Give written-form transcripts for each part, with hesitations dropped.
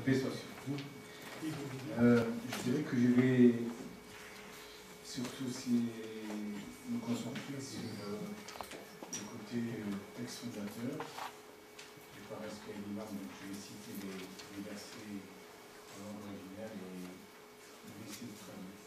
paix soit sur vous. Je dirais que je vais surtout me concentrer sur le côté texte fondateur. Je parle ce qu'il y a l'imam, donc je vais citer les versets en langue originale et je vais essayer de traduire.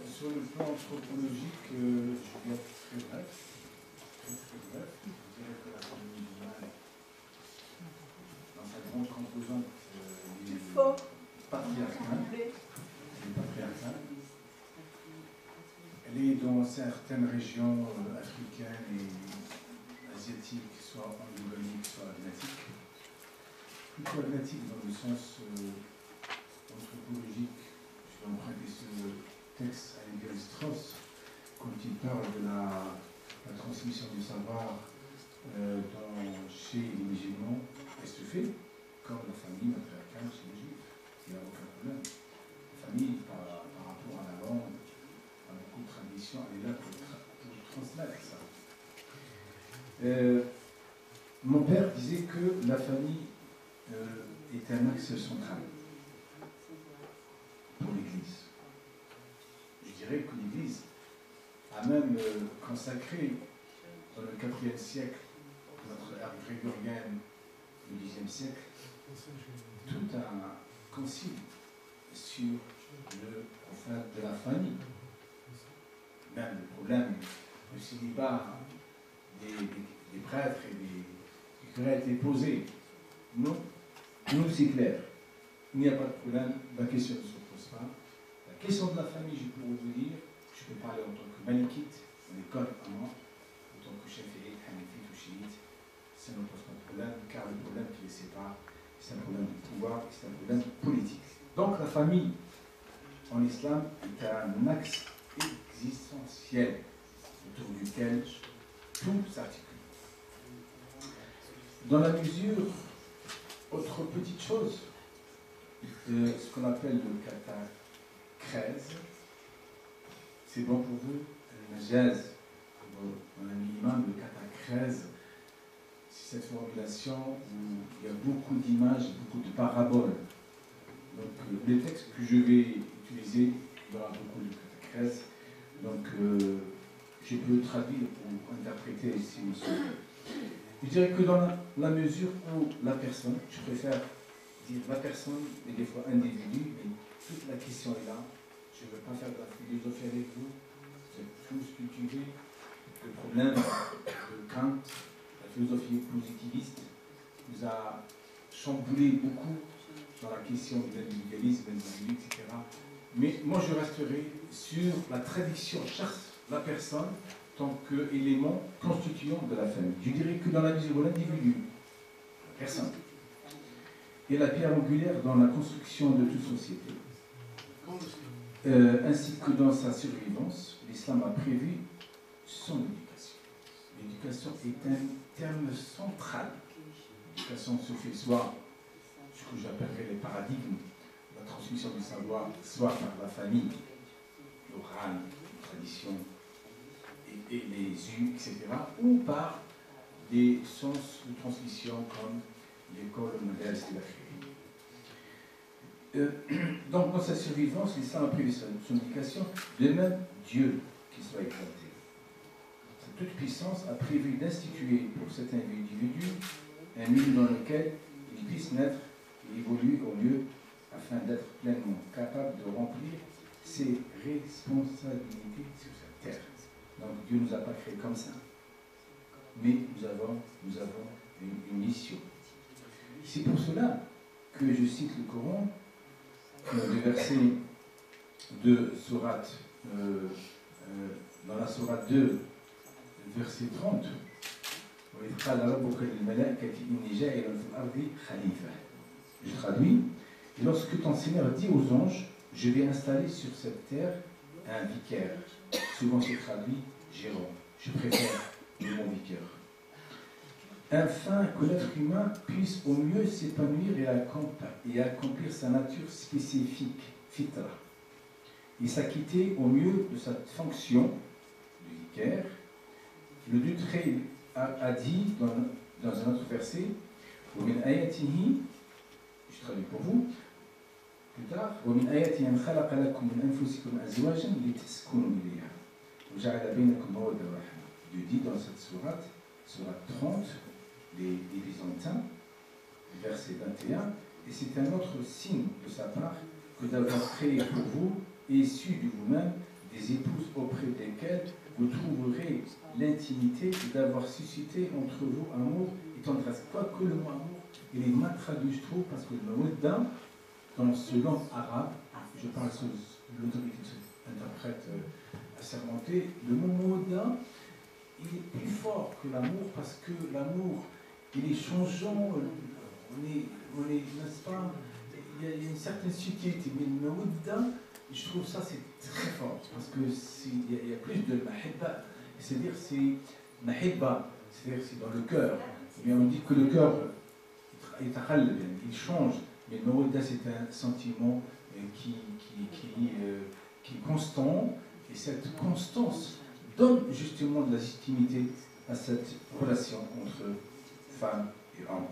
Sur le plan anthropologique, je vais être très bref. Très bref. Je dirais que la famille musulmane, dans sa grande composante, est patriarcale. Elle est dans certaines régions africaines et asiatiques, soit endogamiques, soit agnatiques. Plutôt agnatique dans le sens anthropologique. Je vais emprunter ce texte à Lévi-Strauss quand il parle de la transmission du savoir chez les musulmans. Elle se fait comme la famille matriarcale chez les juifs. Il n'y a aucun problème. La famille, par rapport à la langue, à beaucoup de traditions, elle est là pour transmettre ça. Mon père disait que la famille est un axe central pour l'Église. Je dirais que l'Église a même consacré dans le 4e siècle, notre ère grégorienne du 10e siècle, tout un concile sur le problème de la famille. Même le problème du célibat des prêtres et des curés a été posé. Non, nous c'est clair. Il n'y a pas de problème, la question ne se pose pas. La question de la famille, je peux vous dire, je peux parler en tant que malikite, dans l'école à moi, en tant que chafi'ite, hanifite ou chiite, ça ne pose pas de problème, car le problème qui les sépare, c'est un problème de pouvoir, c'est un problème politique. Donc la famille, en islam, est un axe existentiel autour duquel tout s'articule. Dans la mesure, autre petite chose, ce qu'on appelle le catacrèse, c'est bon pour vous, le majaz, on a mis l'imam, le catacrèse, c'est cette formulation où il y a beaucoup d'images, beaucoup de paraboles. Donc les textes que je vais utiliser, il y aura beaucoup de catacrèse, donc je peux traduire ou interpréter si vous souhaitez. Je dirais que dans la mesure où la personne, je préfère dire la personne, et des fois individu, mais toute la question est là. Je ne veux pas faire de la philosophie avec vous, vous êtes tous cultivés. Le problème de Kant, la philosophie positiviste, nous a chamboulé beaucoup dans la question de l'individualisme, de l'individu, etc. Mais moi, je resterai sur la tradition chasse la personne tant qu'élément constituant de la famille. Je dirais que dans la mesure où l'individu, la personne, est la pierre angulaire dans la construction de toute société, ainsi que dans sa survivance, l'islam a prévu son éducation. L'éducation est un terme central. L'éducation se fait soit ce que j'appellerais les paradigmes, la transmission du savoir, soit par la famille, l'oral, la tradition, et les us, etc., ou par des sens de transmission comme l'école, le modèle, c'est la créée. Donc, dans sa survivance, l'islam a prévu son éducation, de même Dieu qui soit exalté. Sa toute puissance a prévu d'instituer pour cet individu un milieu dans lequel il puisse naître et évoluer au mieux afin d'être pleinement capable de remplir ses responsabilités sur cette terre. Donc Dieu ne nous a pas créés comme ça. Mais nous avons une mission. C'est pour cela que je cite le Coran, le verset de sourate, dans la sourate 2, verset 30. Je traduis. Et lorsque ton Seigneur dit aux anges, je vais installer sur cette terre un vicaire. Souvent c'est traduit Jérôme. Je préfère le mot vicaire. Afin que l'être humain puisse au mieux s'épanouir et accomplir sa nature spécifique, fitra, et s'acquitter au mieux de sa fonction de vicaire. Le Dutré a dit dans un autre verset, ومن آياته, je traduis pour vous, plus tard, ومن آياته أن خلق لكم من أنفسكم أزواجا لتسكنوا إليها وجعل بينكم مودة ورحمة. Dieu dit dans cette sourate, sourate 30, les Byzantins, verset 21, et c'est un autre signe de sa part que d'avoir créé pour vous, issus de vous-même, des épouses auprès desquelles vous trouverez l'intimité et d'avoir suscité entre vous amour et tendresse. Quoique le mot amour, il est mal traduit, je trouve, parce que le mot d'un, dans ce langue arabe, je parle sous l'autorité de cet interprète assermenté, le mot d'un, il est plus fort que l'amour, parce que l'amour, il est changeant, on est n'est-ce pas, il y a une certaine subtilité, mais le mot d'un, je trouve ça c'est très fort, parce que il y a plus de mahibba, c'est-à-dire c'est mahibba, c'est-à-dire c'est dans le cœur. Mais on dit que le cœur il change, mais le mawda c'est un sentiment qui est constant, et cette constance donne justement de la légitimité à cette relation entre femme et homme.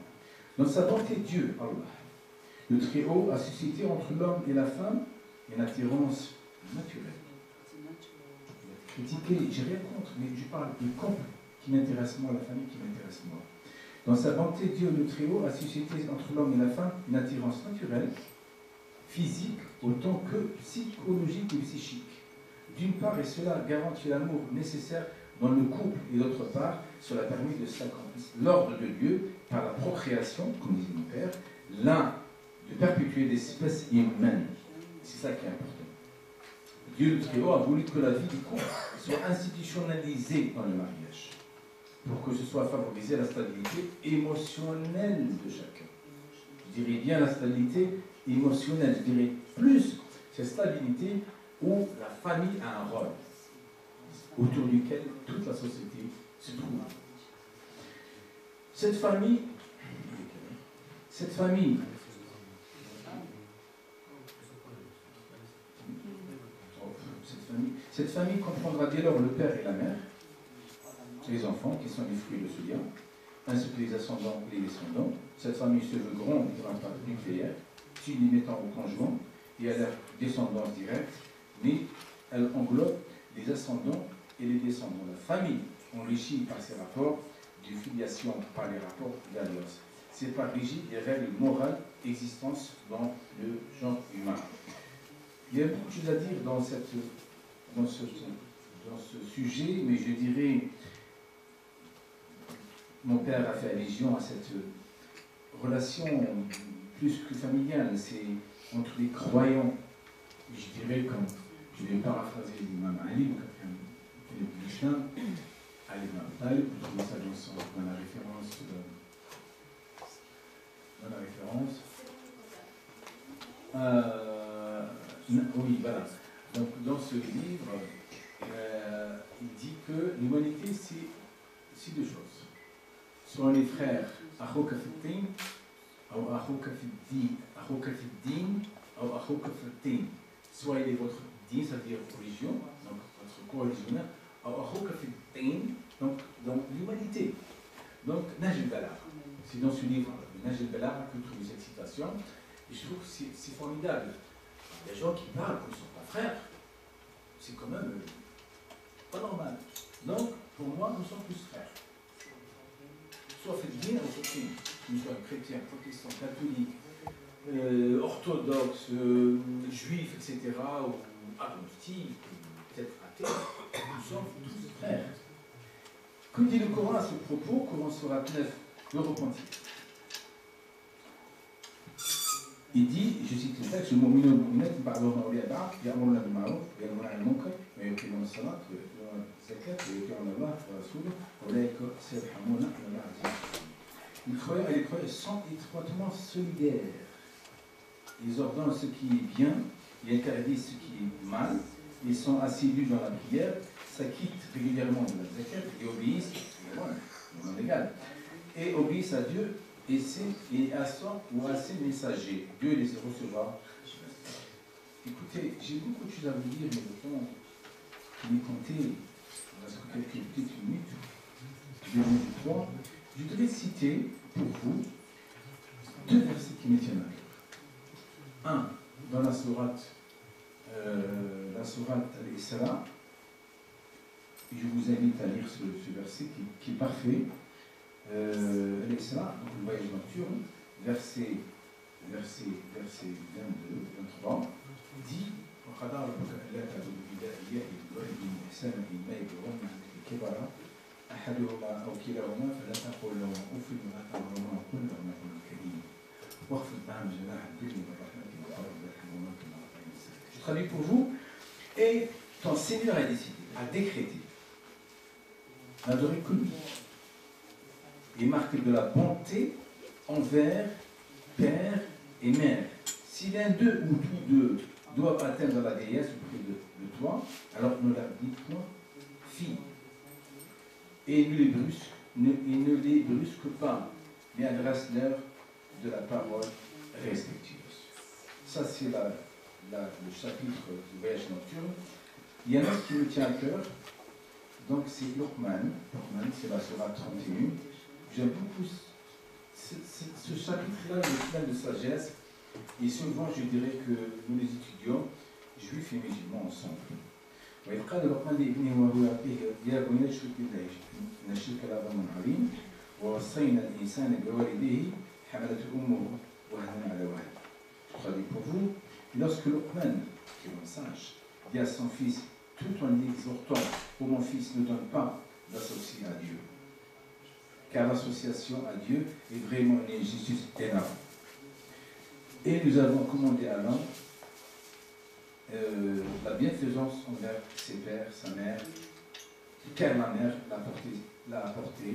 Dans sa bonté, Dieu, Allah, le Très-Haut, a suscité entre l'homme et la femme une attirance naturelle. Critiquer, j'ai rien contre, mais je parle du couple qui m'intéresse moi, la famille qui m'intéresse moi. Dans sa bonté, Dieu, le Très-Haut, a suscité entre l'homme et la femme une attirance naturelle, physique, autant que psychologique et psychique. D'une part, et cela garantit l'amour nécessaire dans le couple, et d'autre part, cela permet de s'accomplir l'ordre de Dieu par la procréation, comme disait mon père, l'un de perpétuer des espèces humaines. C'est ça qui est important. Dieu le Très-Haut a voulu que la vie du couple soit institutionnalisée dans le mariage, pour que ce soit favorisé la stabilité émotionnelle de chacun. Je dirais bien la stabilité émotionnelle, je dirais plus cette stabilité où la famille a un rôle, autour duquel toute la société se trouve. Cette famille comprendra dès lors le père et la mère, les enfants qui sont les fruits de ce lien, ainsi que les ascendants et les descendants. Cette famille se veut grande et d'un part nucléaire, si limitant au conjoint et à leur descendance directe, mais elle englobe les ascendants et les descendants. La famille, enrichie par ces rapports de filiation, par les rapports d'alliance. C'est par régit des règles morales existence dans le genre humain. Il y a beaucoup de choses à dire dans ce sujet, mais je dirais, mon père a fait allusion à cette relation plus que familiale, c'est entre les croyants, je dirais, comme je vais paraphraser l'imam Ali, le Mishnah, Ali ibn Abi Talib, je trouve ça dans la référence. Oui, voilà. Donc, dans ce livre, il dit que l'humanité, c'est deux choses. Soit les frères, Achoka Fiddin, ou Achoka Fiddin, ou Achoka Fiddin. Soit il est votre din, c'est-à-dire religion, donc votre co-religionnaire, ou Achoka Fiddin, donc l'humanité. Donc, Najil Balar. C'est dans ce livre, Najil Balar, que je trouve cette citation, et je trouve que c'est formidable. Il y a des gens qui parlent qu'ils ne sont pas frères. C'est quand même pas normal. Donc, pour moi, nous sommes tous frères. Soit fait bien ou soit fait, nous soyons chrétiens, protestants, catholiques, orthodoxes, juifs, etc., ou agnostiques, peut-être athées, nous sommes tous frères. Que dit le Coran à ce propos? Coran Sourate 9, le repentir. Il dit, je cite le texte, المؤمنون والمؤمنات بعضهم أولياء بعض يأمرون بالمعروف وينهون عن المنكر ويقيمون الصلاة ويؤتون الزكاة ويطيعون الله ورسوله أولئك سيرحمون من الله عز وجل. Les croyants et les croyantes sont étroitement solidaires. Ils ordonnent ce qui est bien, ils interdisent ce qui est mal, ils sont assidus dans la prière, s'acquittent régulièrement de la zakat et obéissent, non légal, et obéissent à Dieu et à son ou à ses messagers. Dieu les recevra. Écoutez, j'ai beaucoup de choses à vous dire, mais le temps qui m'est compté, il reste quelques petites minutes, je vais vous dire trois. Je devais citer pour vous deux versets qui me tiennent à cœur. Un, dans la sourate Al-Isra. Je vous invite à lire ce verset qui est parfait. Al-Isra, donc le voyage nocturne, verset 22, 23, dit وقضى ربك ألا تعبدوا إلا إياه وبالإحسان إما يبلغن عندك الكبر أحدهما أو كلاهما فلا تقل لهما أف ولا تنهرهما وقل لهما قولا كريما واخفض معهما جناح الذل من رحمتك وقرب ارحمهما كما ربياني صغيرا. Je traduis pour vous. Et ton Seigneur a décidé, a décrété n'adorer que lui et marquer de la bonté envers père et mère. Si l'un d'eux ou tous deux doivent atteindre la déesse auprès de toi, alors ne leur dis point fille. Et ne les brusque pas, mais adresse-leur de la parole respectueuse. Ça, c'est le chapitre du voyage nocturne. Il y en a un qui me tient à cœur, donc c'est Luqman. Luqman, c'est la sourate 31. J'aime beaucoup ce chapitre-là, il est plein de sagesse. Et souvent, je dirais que nous les étudions, juifs et musulmans ensemble. وإذ قال لقمان لابنه وهو يعطيه يا بني اشرك بالله إن الشرك لظلم عظيم ووصينا الإنسان بوالديه حملته أمه وهنا على وهن. Je traduis pour vous, lorsque Luqman, qui est un sage, dit à son fils, tout en l'exhortant, ô mon fils, ne donne pas d'associer à Dieu. Car l'association à Dieu est vraiment une injustice énorme. Et nous avons commandé à l'homme la bienfaisance envers ses pères, sa mère, car la mère l'a apporté,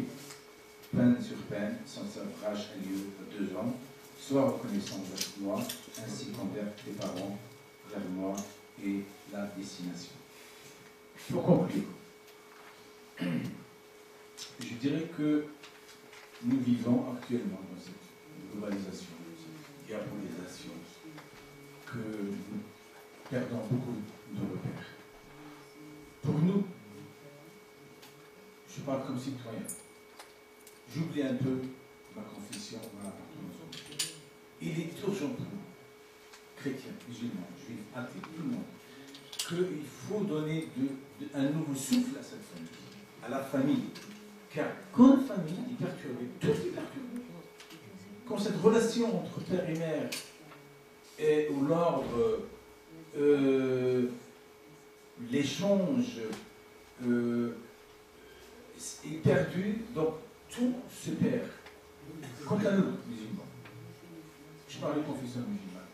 peine sur peine, sans sevrage a lieu de 2 ans, sois reconnaissant vers moi, ainsi qu'envers tes parents, vers moi et la destination. Pour conclure, je dirais que nous vivons actuellement dans cette globalisation, cette diabolisation, que nous perdons beaucoup de repères. Pour nous, je parle comme citoyen, j'oublie un peu ma confession, ma appartenance. Il est urgent pour nous, chrétiens, musulmans, juifs, athées, tout le monde, qu'il faut donner un nouveau souffle à cette famille, à la famille. Car quand la famille est perturbée, tout est perturbé. Quand cette relation entre père et mère est où l'ordre, l'échange est perdu, donc tout se perd. Quant à nous, musulmans, je parle de confession musulmane,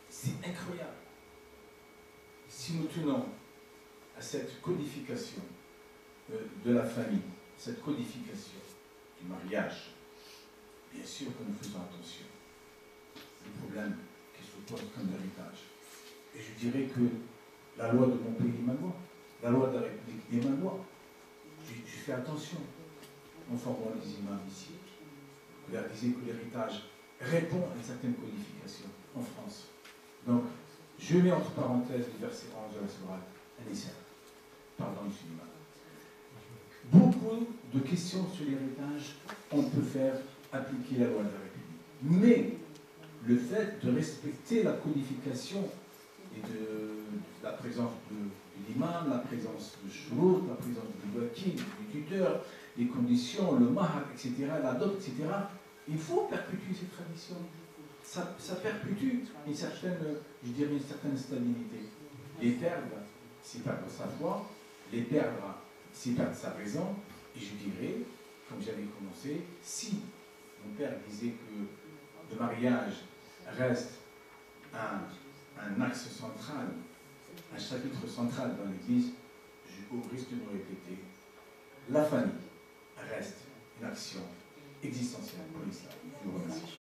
c'est incroyable. Si nous tenons à cette codification de la famille, cette codification du mariage, bien sûr que nous faisons attention aux problèmes qui se posent comme l'héritage. Et je dirais que la loi de mon pays est ma loi, la loi de la République est ma loi. Je fais attention. On formant les imams ici, on leur disait que l'héritage répond à une certaine codification en France. Donc, je mets entre parenthèses le verset 11 de la sourate Al-Isra, pardon du cinéma. Beaucoup de questions sur l'héritage, on peut faire appliquer la loi de la République. Mais le fait de respecter la codification et de la présence de l'imam, la présence de shurut, la présence du wakil, du tuteur, les conditions, le mahar, etc., la dot, etc., il faut perpétuer ces traditions. Ça perpétue une certaine, je dirais, une certaine stabilité. Les perdre, c'est perdre sa foi, les perdre, c'est perdre sa raison, et je dirais, comme j'avais commencé, si mon père disait que le mariage reste un axe central, un chapitre central dans l'Église, au risque de me répéter, la famille reste une action existentielle pour l'islam. Je vous remercie.